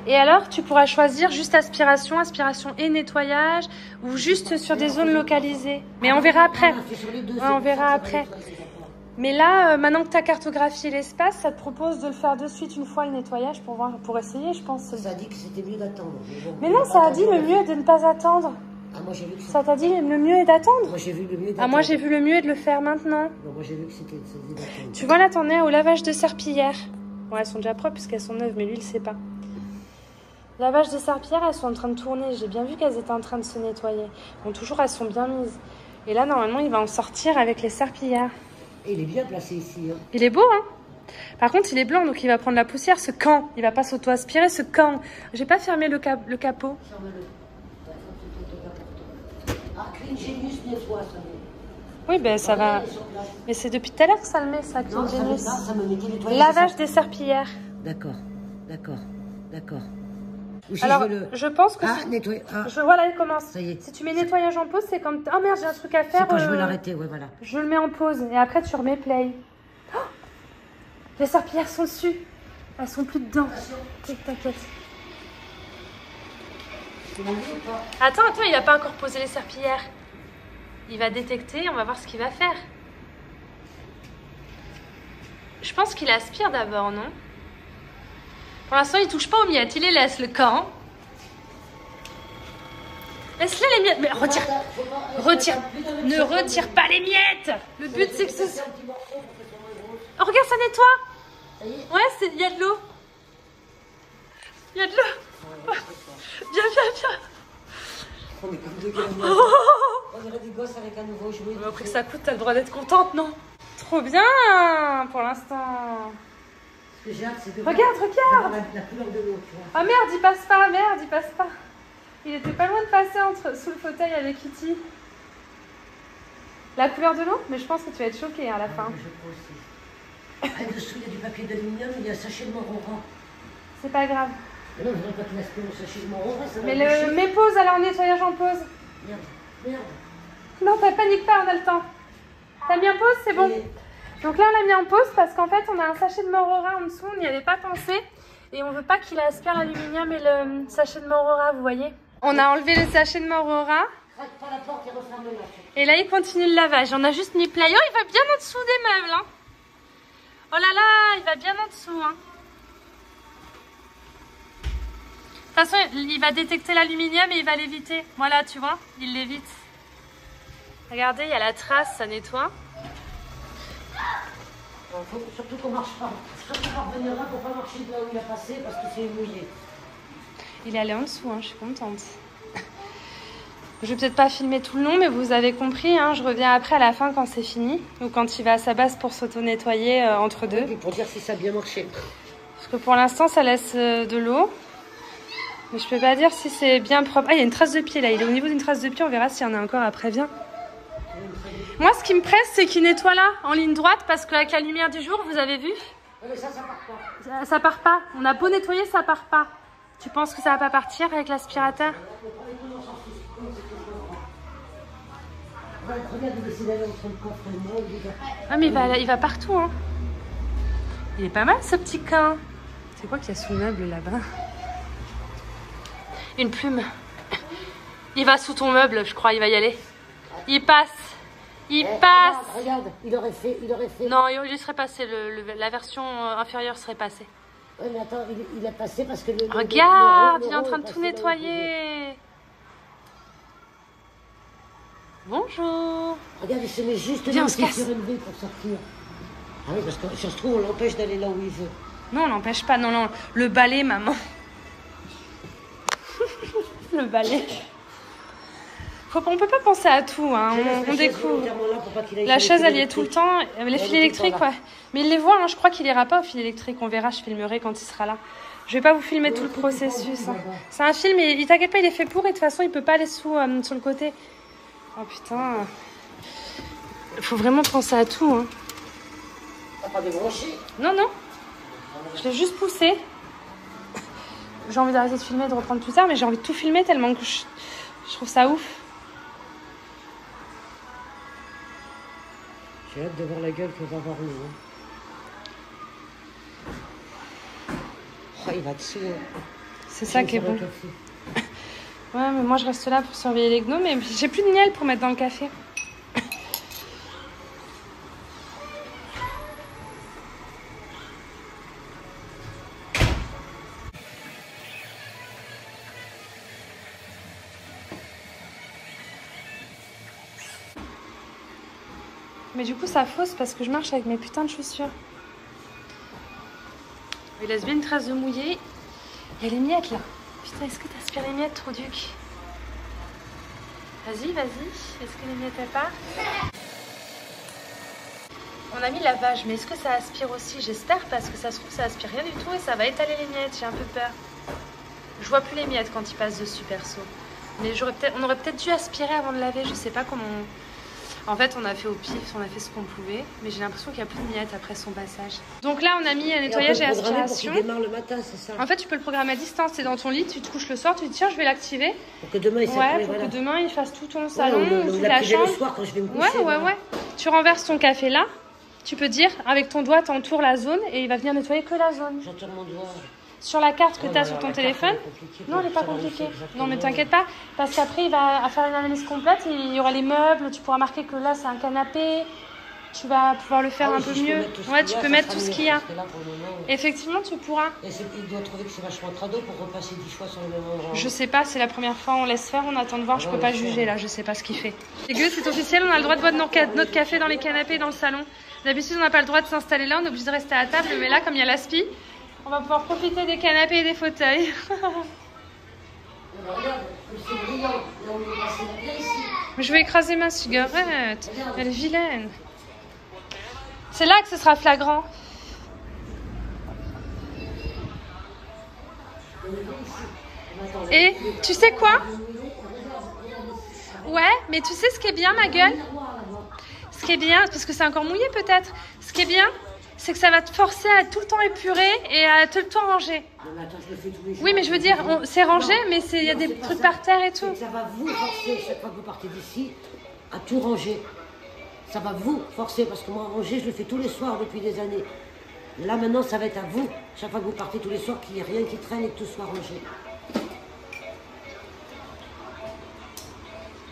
Et alors, tu pourras choisir juste aspiration et nettoyage, ou juste sur des zones localisées. Mais on verra après. On verra après. Mais là, maintenant que tu as cartographié l'espace, ça te propose de le faire de suite une fois le nettoyage pour voir, pour essayer, je pense. Ça a dit que c'était mieux d'attendre. Mais non, ça a dit le mieux est de ne pas attendre. Ah, moi j'ai vu que ça t'a dit le mieux est d'attendre. Moi j'ai vu le mieux d'attendre. Ah, moi j'ai vu le mieux est de le faire maintenant. Non, moi j'ai vu que c'était d'attendre. Tu vois là, t'en es au lavage de serpillières. Bon, elles sont déjà propres puisqu'elles sont neuves, mais lui il sait pas. Lavage de serpillières, elles sont en train de tourner. J'ai bien vu qu'elles étaient en train de se nettoyer. Bon, toujours elles sont bien mises. Et là, normalement, il va en sortir avec les serpillières. Et il est bien placé ici. Hein. Il est beau, hein. Par contre, il est blanc, donc il va prendre la poussière, ce camp. Il va pas s'auto-aspirer, ce camp. J'ai pas fermé le capot. Ah, Clean Genius nettoie, ça. Oui, ben ça va. Mais c'est depuis tout à l'heure que ça le met, ça, Clean Genius. Lavage des serpillères. D'accord, d'accord, d'accord. Alors, je pense que... nettoyer. Ah. Voilà, il commence. Ça y est. Si tu mets nettoyage en pause, c'est comme... Oh merde, j'ai un truc à faire. C'est quand je veux l'arrêter, ouais, voilà. Je le mets en pause et après tu remets play. Oh, les serpillères sont dessus. Elles sont plus dedans. T'inquiète. Attends, il a pas encore posé les serpillères. Il va détecter, on va voir ce qu'il va faire. Je pense qu'il aspire d'abord, non? Pour l'instant, il touche pas aux miettes, il les laisse le camp. Laisse-les les miettes. Mais retire. Ne retire pas les miettes. Le but c'est que ce... Oh, regarde, ça nettoie. Ouais, il y a de l'eau. Il y a de l'eau. Viens. On est comme deux gamins. On dirait des gosses avec un nouveau jouet. Après que ça coûte, t'as le droit d'être contente, non? Trop bien pour l'instant. Ce que j'ai hâte, c'est de regarde. La couleur de l'eau, tu vois. Ah merde, il passe pas. Il était pas loin de passer sous le fauteuil avec Kitty. La couleur de l'eau? Mais je pense que tu vas être choquée à la fin. Je crois aussi. Dessous, il y a du papier d'aluminium, il y a un sachet de marron. C'est pas grave. Mais non, je ne voudrais pas qu'il aspire au sachet de marron. Mais mets pause alors, nettoyage en pause. Merde. Non, panique pas, on a le temps. T'as mis en pause, c'est bon. Donc là, on a mis en pause parce qu'en fait, on a un sachet de Morora en dessous, on n'y avait pas pensé. Et on veut pas qu'il aspire l'aluminium et le sachet de Morora, vous voyez. On a enlevé le sachet de Morora. Et là, il continue le lavage. On a juste mis play. Oh, il va bien en dessous des meubles. Hein. Oh là là, il va bien en dessous. Hein. De toute façon, il va détecter l'aluminium et il va l'éviter. Voilà, tu vois, il l'évite. Regardez, il y a la trace, ça nettoie. Faut surtout qu'on marche pas. Surtout qu'on va revenir là pour pas marcher de là où il a passé parce que c'est mouillé. Il est allé en dessous, hein, je suis contente. Je vais peut-être pas filmer tout le long, mais vous avez compris, hein, je reviens après à la fin quand c'est fini. Ou quand il va à sa base pour s'auto-nettoyer entre deux. Oui, pour dire si ça a bien marché. Parce que pour l'instant, ça laisse de l'eau. Mais je peux pas dire si c'est bien propre. Ah, il y a une trace de pied là. Il est au niveau d'une trace de pied. On verra s'il y en a encore après. Viens. Moi, ce qui me presse, c'est qu'il nettoie là, en ligne droite, parce qu'avec la lumière du jour, vous avez vu? Mais ça part pas. Ça part pas. On a beau nettoyer, ça part pas. Tu penses que ça va pas partir avec l'aspirateur? Ah, mais il va partout, hein. Il est pas mal, ce petit can. C'est quoi qu'il y a sous le meuble là-bas? Une plume. Il va sous ton meuble, je crois, il va y aller. Il passe. Il passe. Regarde, il aurait fait. Non, il serait passé. La version inférieure serait passée. Oui, mais attends, il a passé parce que regarde, il est en train de tout nettoyer. Bonjour. Regarde, il se met juste là, sur une V pour sortir. Ah oui, parce que ça se trouve, on l'empêche d'aller là où il veut. Non, on l'empêche pas. Non, le balai, maman. Le balai. On peut pas penser à tout, hein. On découvre. La chaise, elle y est tout le temps. Les fils électriques, ouais. Mais il les voit, hein. Je crois qu'il ira pas au fil électrique. On verra, je filmerai quand il sera là. Je vais pas vous filmer tout le processus. Hein. C'est un film, et il t'inquiète pas, il est fait pour. Et de toute façon, il peut pas aller sur le côté. Oh putain. Faut vraiment penser à tout, hein. T'as pas débranché? Non. Je l'ai juste poussé. J'ai envie d'arrêter de filmer, de reprendre plus tard, mais j'ai envie de tout filmer tellement que je trouve ça ouf. J'ai hâte de voir la gueule que va avoir nous. Oh, il va dessous. C'est ça qui est bon. Ouais, mais moi je reste là pour surveiller les gnomes, mais j'ai plus de miel pour mettre dans le café. Mais du coup ça fausse parce que je marche avec mes putains de chaussures. Il laisse bien une trace de mouillé. Il y a les miettes là. Putain, est-ce que t'aspires les miettes, trop duc? Vas-y, vas-y. Est-ce que les miettes elles partent? On a mis lavage, mais est-ce que ça aspire aussi? J'espère, parce que ça se trouve ça aspire rien du tout et ça va étaler les miettes. J'ai un peu peur. Je vois plus les miettes quand ils passent dessus perso. Mais on aurait peut-être dû aspirer avant de laver. Je sais pas comment. En fait, on a fait au pif, on a fait ce qu'on pouvait, mais j'ai l'impression qu'il n'y a plus de miettes après son passage. Donc là, on a mis nettoyage et aspiration. Pour qu'il démarre le matin, c'est ça? En fait, tu peux le programmer à distance. C'est dans ton lit, tu te couches le soir, tu te dis tiens, je vais l'activer. Pour que demain, il ouais, pour que demain, il fasse tout ton salon, toute la chambre. Le soir quand je vais me coucher. Ouais. Tu renverses ton café là. Tu peux dire avec ton doigt, tu entoures la zone et il va venir nettoyer que la zone. J'entoure mon doigt. Sur la carte que tu as sur ton téléphone. Non, elle n'est pas compliquée. Non, mais t'inquiète pas, parce qu'après, il va faire une analyse complète. Il y aura les meubles, tu pourras marquer que là, c'est un canapé. Tu vas pouvoir le faire un peu mieux. Ouais, tu peux mettre tout ce qu'il y a. Effectivement, tu pourras. Et il doit trouver que c'est vachement crado pour repasser 10 fois sur le même endroit. Je sais pas, c'est la première fois, on laisse faire, on attend de voir. Je peux pas juger là, je sais pas ce qu'il fait. Les gueux, c'est officiel, on a le droit de boire notre café dans les canapés dans le salon. D'habitude, on n'a pas le droit de s'installer là, on est obligé de rester à table, mais là, comme il y a l'aspi, on va pouvoir profiter des canapés et des fauteuils. Je vais écraser ma cigarette. Elle est vilaine. C'est là que ce sera flagrant. Et tu sais quoi? Ouais, mais tu sais ce qui est bien, ma gueule? Ce qui est bien, parce que c'est encore mouillé peut-être. Ce qui est bien, c'est que ça va te forcer à tout le temps épurer et à tout le temps ranger. Oui, mais je veux dire, c'est rangé, mais il y a des trucs par terre et tout. Ça va vous forcer, chaque fois que vous partez d'ici, à tout ranger. Ça va vous forcer, parce que moi, ranger, je le fais tous les soirs depuis des années. Là, maintenant, ça va être à vous, chaque fois que vous partez tous les soirs, qu'il n'y ait rien qui traîne et que tout soit rangé.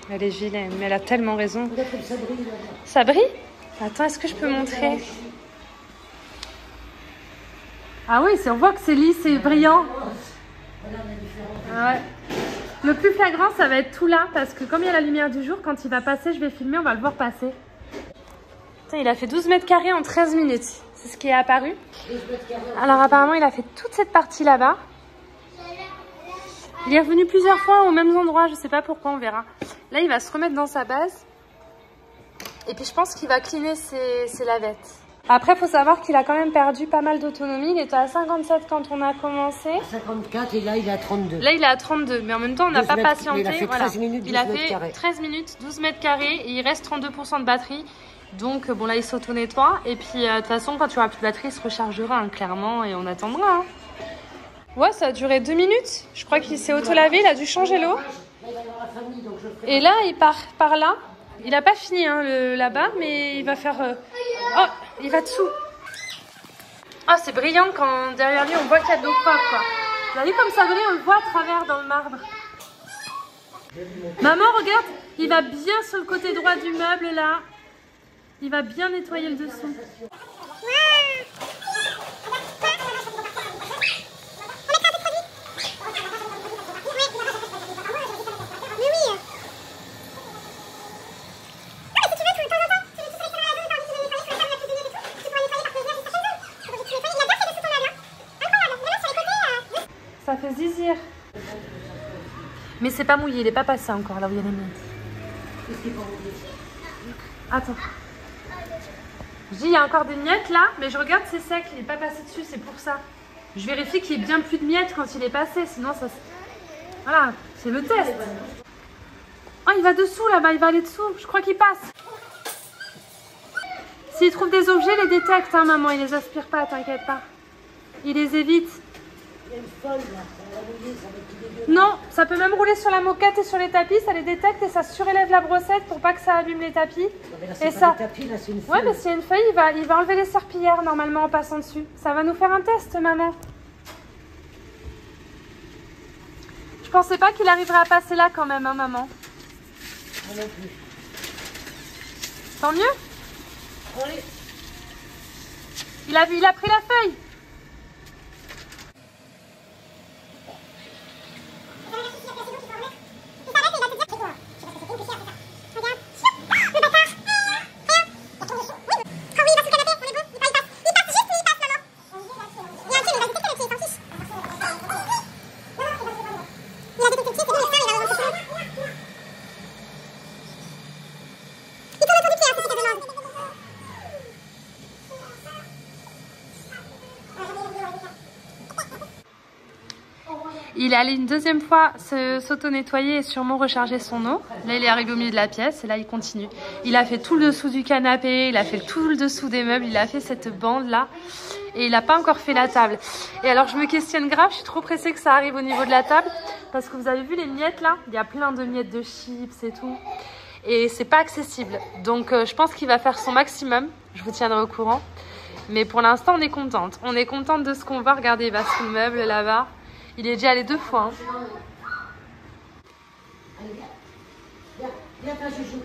Elle est vilaine, mais elle a tellement raison. Regarde comme ça brille, là. Ça brille? Attends, est-ce que je peux montrer? Ah oui, on voit que c'est lisse et brillant. Ouais. Le plus flagrant, ça va être tout là, parce que comme il y a la lumière du jour, quand il va passer, je vais filmer, on va le voir passer. Putain, il a fait 12 mètres carrés en 13 minutes. C'est ce qui est apparu. Alors apparemment, il a fait toute cette partie là-bas. Il est revenu plusieurs fois aux mêmes endroits, je sais pas pourquoi, on verra. Là, il va se remettre dans sa base. Et puis je pense qu'il va cleaner ses lavettes. Après, il faut savoir qu'il a quand même perdu pas mal d'autonomie. Il était à 57 quand on a commencé. 54 et là, il est à 32. Là, il est à 32. Mais en même temps, on n'a pas patienté. Il a fait 13 minutes, 12 mètres carrés. 13 minutes, 12 mètres carrés. Et il reste 32% de batterie. Donc, bon, là, il s'auto-nettoie. Et puis, de toute façon, quand tu auras plus de batterie, il se rechargera, hein, clairement. Et on attendra. Hein. Ouais, ça a duré 2 minutes. Je crois qu'il s'est auto-lavé. Il a dû changer l'eau. Et là, il part par là. Il n'a pas fini hein, là-bas, mais il va faire... Oh, il va dessous. Oh, c'est brillant quand derrière lui, on voit qu'il y a de l'eau propre, quoi. Vous avez vu comme ça brille, on le voit à travers dans le marbre. Maman, regarde, il va bien sur le côté droit du meuble, là. Il va bien nettoyer le dessous. Ça fait zizir. Mais c'est pas mouillé, il n'est pas passé encore là où il y a les miettes. Attends. Je dis, il y a encore des miettes là, mais je regarde, c'est sec, il n'est pas passé dessus, c'est pour ça. Je vérifie qu'il y ait bien plus de miettes quand il est passé, sinon ça... Voilà, c'est le test. Oh, il va dessous là-bas, il va aller dessous, je crois qu'il passe. S'il trouve des objets, il les détecte, hein, maman, il les aspire pas, t'inquiète pas. Il les évite. Il y a une folle là, ça va rouler, ça va être tout dégueu. Non, ça peut même rouler sur la moquette et sur les tapis, ça les détecte et ça surélève la brossette pour pas que ça abîme les tapis. Non, mais là, c'est Et pas ça... des tapis, là, c'est une Ouais, folle. mais s'il y a une feuille, il va enlever les serpillères normalement en passant dessus. Ça va nous faire un test, maman. Je pensais pas qu'il arriverait à passer là quand même, hein, maman. Moi non plus. Tant mieux. Allez. Il a pris la feuille. Il est allé une deuxième fois s'auto-nettoyer et sûrement recharger son eau. Là, il est arrivé au milieu de la pièce et là, il continue. Il a fait tout le dessous du canapé, il a fait tout le dessous des meubles, il a fait cette bande-là et il n'a pas encore fait la table. Et alors, je me questionne grave, je suis trop pressée que ça arrive au niveau de la table parce que vous avez vu les miettes là? Il y a plein de miettes de chips et tout. Et c'est pas accessible. Donc, je pense qu'il va faire son maximum. Je vous tiendrai au courant. Mais pour l'instant, on est contente. On est contente de ce qu'on voit. Regardez, il va sous le meuble là-bas. Il est déjà allé 2 fois. Hein. Allez, viens. Viens, ta chouchou.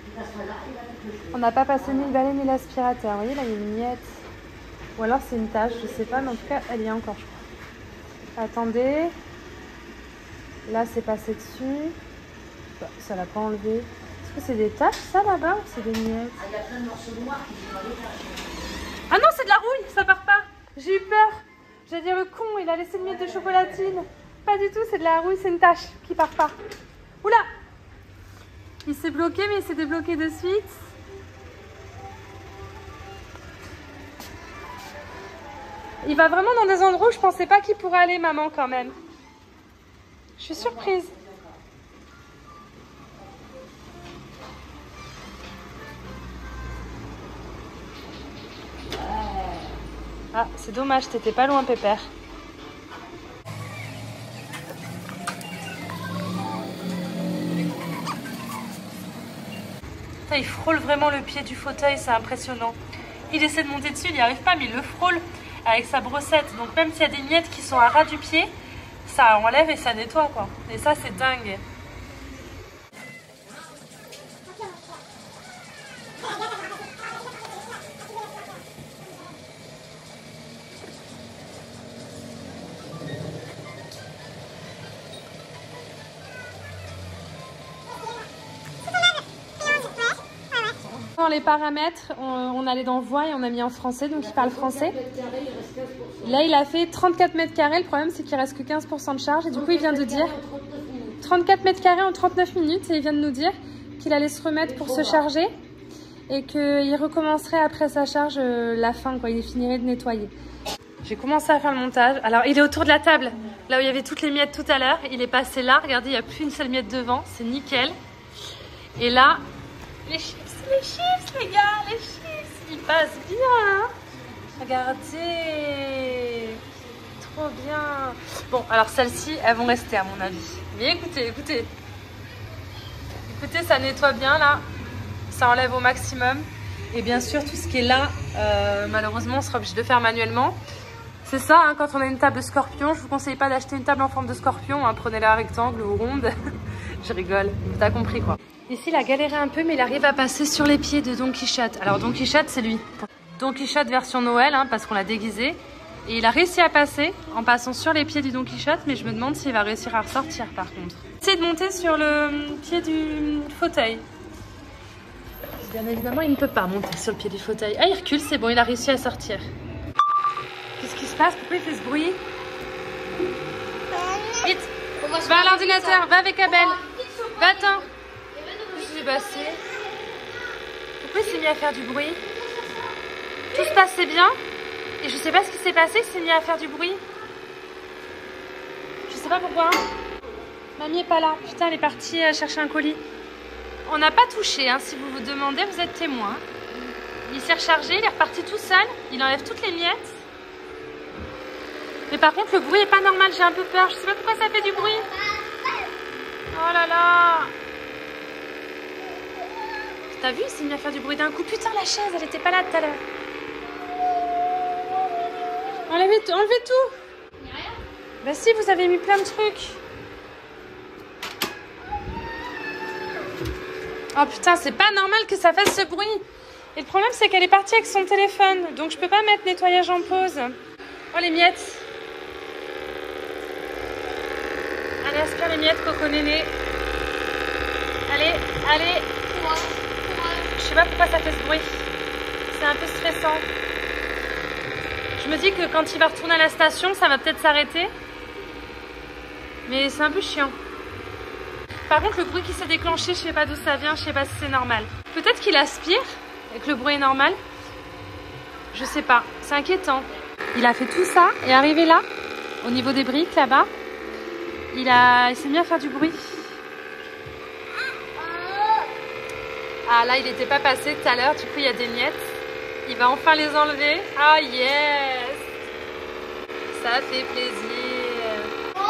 Il passera là, il va mettre le chou. On n'a pas passé ni le balai ni l'aspirateur. Vous voyez, là, il y a une miette. Ou alors, c'est une tache, je sais pas. Mais en tout cas, elle y est encore, je crois. Attendez. Là, c'est passé dessus. Bah, ça l'a pas enlevé. Est-ce que c'est des taches, ça, là-bas? Ou c'est des miettes? Ah, il y a plein de morceaux noirs qui sont pas des taches. Ah non, c'est de la rouille, ça part pas. J'ai eu peur. J'allais dire le con, il a laissé une miette de chocolatine. Pas du tout, c'est de la rouille, c'est une tache qui part pas. Oula! Il s'est bloqué, mais il s'est débloqué de suite. Il va vraiment dans des endroits où je pensais pas qu'il pourrait aller, maman, quand même. Je suis surprise. Ah, c'est dommage, t'étais pas loin, Pépère. Il frôle vraiment le pied du fauteuil, c'est impressionnant. Il essaie de monter dessus, il n'y arrive pas, mais il le frôle avec sa brossette. Donc même s'il y a des miettes qui sont à ras du pied, ça enlève et ça nettoie, quoi. Et ça, c'est dingue. Dans les paramètres, on allait dans voix et on a mis en français, donc il parle français. Là, il a fait 34 mètres carrés. Le problème, c'est qu'il reste que 15% de charge. Et du coup, il vient de dire 34 mètres carrés en 39 minutes. Et il vient de nous dire qu'il allait se remettre pour se charger et qu'il recommencerait après sa charge la fin, quoi. Il finirait de nettoyer. J'ai commencé à faire le montage. Alors, il est autour de la table, là où il y avait toutes les miettes tout à l'heure. Il est passé là. Regardez, il n'y a plus une seule miette devant. C'est nickel. Et là, les chips, les gars, les chips, ils passent bien, hein. Regardez, trop bien. Bon, alors celles-ci, elles vont rester à mon avis. Mais écoutez, écoutez, ça nettoie bien là, ça enlève au maximum. Et bien sûr, tout ce qui est là, malheureusement, on sera obligé de faire manuellement. C'est ça, hein, quand on a une table de scorpion, je vous conseille pas d'acheter une table en forme de scorpion, hein, prenez-la rectangle ou ronde. Je rigole, t'as compris quoi. Ici, il a galéré un peu, mais il arrive à passer sur les pieds de Don Quichotte. Alors, Don Quichotte, c'est lui. Don Quichotte version Noël, hein, parce qu'on l'a déguisé. Et il a réussi à passer en passant sur les pieds du Don Quichotte, mais je me demande s'il va réussir à ressortir par contre. Essayez de monter sur le pied du fauteuil. Bien évidemment, il ne peut pas monter sur le pied du fauteuil. Ah, il recule, c'est bon, il a réussi à sortir. Qu'est-ce qui se passe? Pourquoi il fait ce bruit? Vite, va à l'ordinateur, va avec Abel. Va-t'en. Qu'est-ce qui s'est passé? Pourquoi il s'est mis à faire du bruit? Tout se passait bien et je sais pas ce qui s'est passé, il s'est mis à faire du bruit. Je sais pas pourquoi. Mamie est pas là. Putain, elle est partie chercher un colis. On n'a pas touché, hein. Si vous vous demandez, vous êtes témoin. Il s'est rechargé, il est reparti tout seul. Il enlève toutes les miettes. Mais par contre, le bruit est pas normal, j'ai un peu peur. Je sais pas pourquoi ça fait du bruit. Oh là là. T'as vu, il s'est mis à faire du bruit d'un coup. Putain, la chaise, elle était pas là tout à l'heure. Enlevez tout. Bah si, vous avez mis plein de trucs. Oh putain, c'est pas normal que ça fasse ce bruit. Et le problème, c'est qu'elle est partie avec son téléphone. Donc je peux pas mettre nettoyage en pause. Oh, les miettes. Allez, aspire les miettes, Coco Néné. Allez. Je sais pas pourquoi ça fait ce bruit. C'est un peu stressant. Je me dis que quand il va retourner à la station, ça va peut-être s'arrêter. Mais c'est un peu chiant. Par contre, le bruit qui s'est déclenché, je sais pas d'où ça vient, je sais pas si c'est normal. Peut-être qu'il aspire et que le bruit est normal. Je sais pas, c'est inquiétant. Il a fait tout ça et arrivé là, au niveau des briques là-bas, il s'est mis à faire du bruit. Ah là, il n'était pas passé tout à l'heure, du coup il y a des miettes. Il va enfin les enlever. Ah yes! Ça fait plaisir.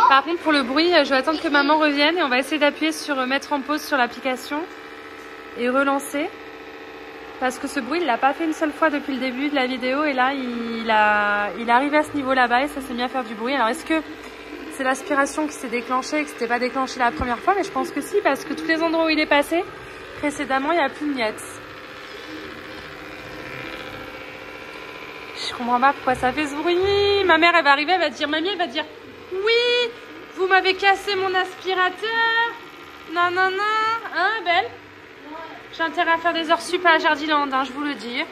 Par contre, pour le bruit, je vais attendre que maman revienne et on va essayer d'appuyer sur mettre en pause sur l'application et relancer. Parce que ce bruit, il l'a pas fait une seule fois depuis le début de la vidéo et là, il est arrivé à ce niveau là-bas et ça s'est mis à faire du bruit. Alors, est-ce que c'est l'aspiration qui s'est déclenchée et que c'était pas déclenché la première fois? Mais je pense que si, parce que tous les endroits où il est passé, précédemment, il n'y a plus de miettes. Je comprends pas pourquoi ça fait ce bruit. Ma mère, elle va arriver, elle va dire, mamie, elle va dire, oui, vous m'avez cassé mon aspirateur. Non, non, non. Hein, belle? J'ai intérêt à faire des heures sup à Jardiland, hein, je vous le dis.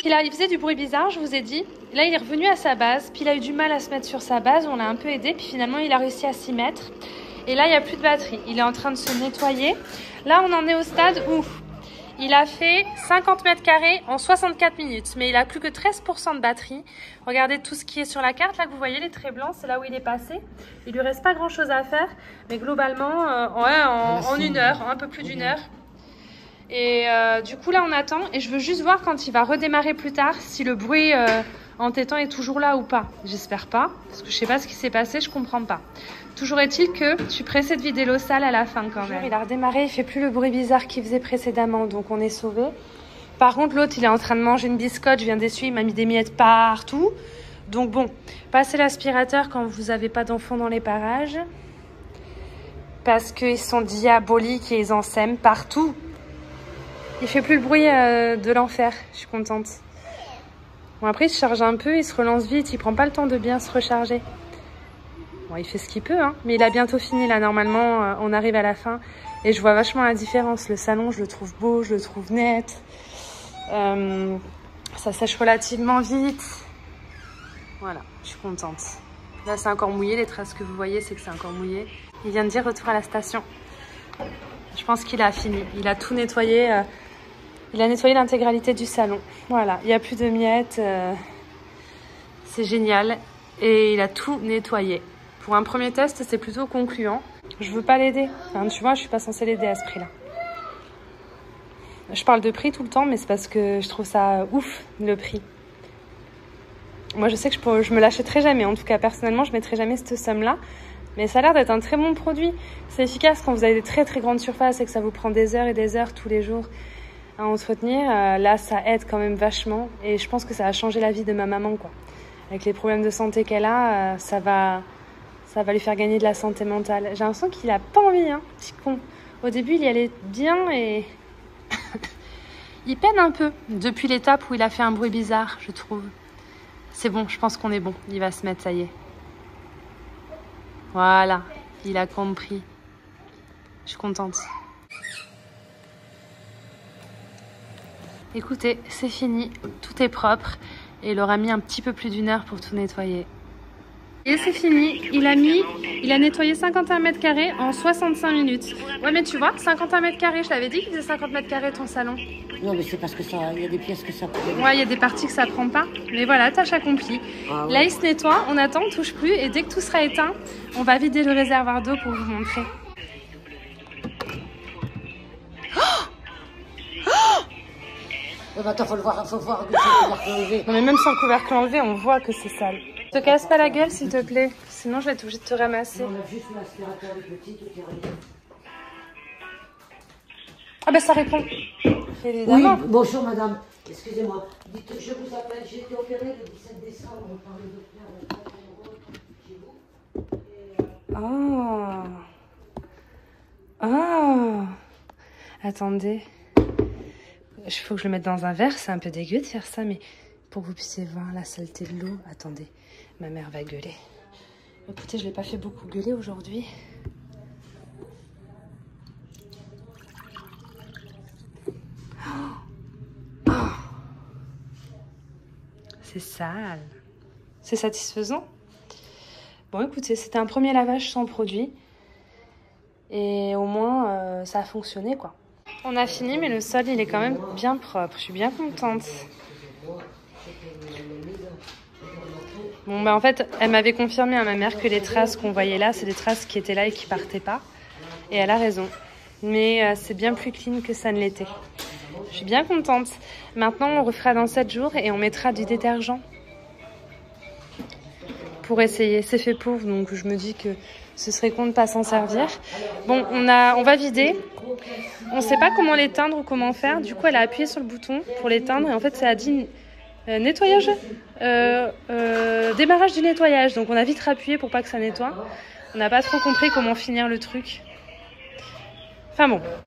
Il faisait du bruit bizarre, je vous ai dit. Là, il est revenu à sa base, puis il a eu du mal à se mettre sur sa base. On l'a un peu aidé, puis finalement, il a réussi à s'y mettre. Et là, il n'y a plus de batterie. Il est en train de se nettoyer. Là, on en est au stade où il a fait 50 mètres carrés en 64 minutes. Mais il a plus que 13% de batterie. Regardez tout ce qui est sur la carte. Là, que vous voyez, les traits blancs, c'est là où il est passé. Il lui reste pas grand-chose à faire. Mais globalement, en une heure, un peu plus d'une heure. Et du coup, là, on attend. Et je veux juste voir quand il va redémarrer plus tard, si le bruit entêtant est toujours là ou pas. J'espère pas. Parce que je sais pas ce qui s'est passé, je comprends pas. Toujours est-il que je suis pressée de vider l'eau sale à la fin quand même. Il a redémarré, il fait plus le bruit bizarre qu'il faisait précédemment, donc on est sauvés. Par contre, l'autre, il est en train de manger une biscotte, je viens d'essuyer, il m'a mis des miettes partout. Donc bon, passez l'aspirateur quand vous n'avez pas d'enfants dans les parages. Parce qu'ils sont diaboliques et ils en sèment partout. Il fait plus le bruit de l'enfer, je suis contente. Bon, après, il se charge un peu, il se relance vite, il prend pas le temps de bien se recharger. Bon, il fait ce qu'il peut, hein, mais il a bientôt fini là. Normalement, on arrive à la fin et je vois vachement la différence. Le salon, je le trouve beau, je le trouve net. Ça sèche relativement vite. Voilà, je suis contente. Là, c'est encore mouillé. Les traces que vous voyez, c'est que c'est encore mouillé. Il vient de dire retour à la station. Je pense qu'il a fini. Il a tout nettoyé. Il a nettoyé l'intégralité du salon. Voilà, il n'y a plus de miettes. C'est génial. Et il a tout nettoyé. Pour un premier test, c'est plutôt concluant. Je veux pas l'aider. Enfin, tu vois, je suis pas censée l'aider à ce prix-là. Je parle de prix tout le temps, mais c'est parce que je trouve ça ouf, le prix. Moi, je sais que je me l'achèterai jamais. En tout cas, personnellement, je mettrai jamais cette somme-là. Mais ça a l'air d'être un très bon produit. C'est efficace quand vous avez des très très grandes surfaces et que ça vous prend des heures et des heures tous les jours à entretenir. Là, ça aide quand même vachement. Et je pense que ça a changé la vie de ma maman, quoi. Avec les problèmes de santé qu'elle a, ça va lui faire gagner de la santé mentale. J'ai l'impression qu'il a pas envie, hein, petit con. Au début, il y allait bien et il peine un peu depuis l'étape où il a fait un bruit bizarre, je trouve. C'est bon, je pense qu'on est bon. Il va se mettre, ça y est. Voilà, il a compris. Je suis contente. Écoutez, c'est fini. Tout est propre. Et il aura mis un petit peu plus d'une heure pour tout nettoyer. Et c'est fini, il a nettoyé 51 mètres carrés en 65 minutes. Ouais, mais tu vois, 51 mètres carrés, je t'avais dit qu'il faisait 50 mètres carrés ton salon. Non, mais c'est parce que ça, il y a des pièces que ça prend. Ouais, il y a des parties que ça prend pas. Mais voilà, tâche accomplie. Ah ouais. Là, il se nettoie, on attend, on touche plus. Et dès que tout sera éteint, on va vider le réservoir d'eau pour vous montrer. Attends, faut voir que c'est couvercle enlevé. Non mais même sans le couvercle enlevé, on voit que c'est sale. Te casse pas la gueule s'il te plaît, sinon je vais être obligée de te ramasser. On a juste l'aspirateur du petit, tout est réglé. Ah ben ça répond. Évidemment. Oui, bonjour madame. Excusez-moi. Dites, je vous appelle, j'ai été opérée le 17 décembre par le docteur chez vous. Oh. Oh. Attendez. Il faut que je le mette dans un verre, c'est un peu dégueu de faire ça, mais pour que vous puissiez voir la saleté de l'eau. Attendez, ma mère va gueuler. Écoutez, je ne l'ai pas fait beaucoup gueuler aujourd'hui. Oh. C'est sale. C'est satisfaisant. Bon, écoutez, c'était un premier lavage sans produit. Et au moins, ça a fonctionné, quoi. On a fini, mais le sol, il est quand même bien propre. Je suis bien contente. Bon, bah en fait, elle m'avait confirmé à ma mère que les traces qu'on voyait là, c'est des traces qui étaient là et qui partaient pas. Et elle a raison. Mais c'est bien plus clean que ça ne l'était. Je suis bien contente. Maintenant, on refera dans 7 jours et on mettra du détergent. Pour essayer. C'est fait pour, donc je me dis que ce serait con de pas s'en servir. Bon, on va vider. On sait pas comment l'éteindre ou comment faire. Du coup, elle a appuyé sur le bouton pour l'éteindre et en fait, ça a dit nettoyage, démarrage du nettoyage. Donc, on a vite appuyé pour pas que ça nettoie. On n'a pas trop compris comment finir le truc. Enfin bon.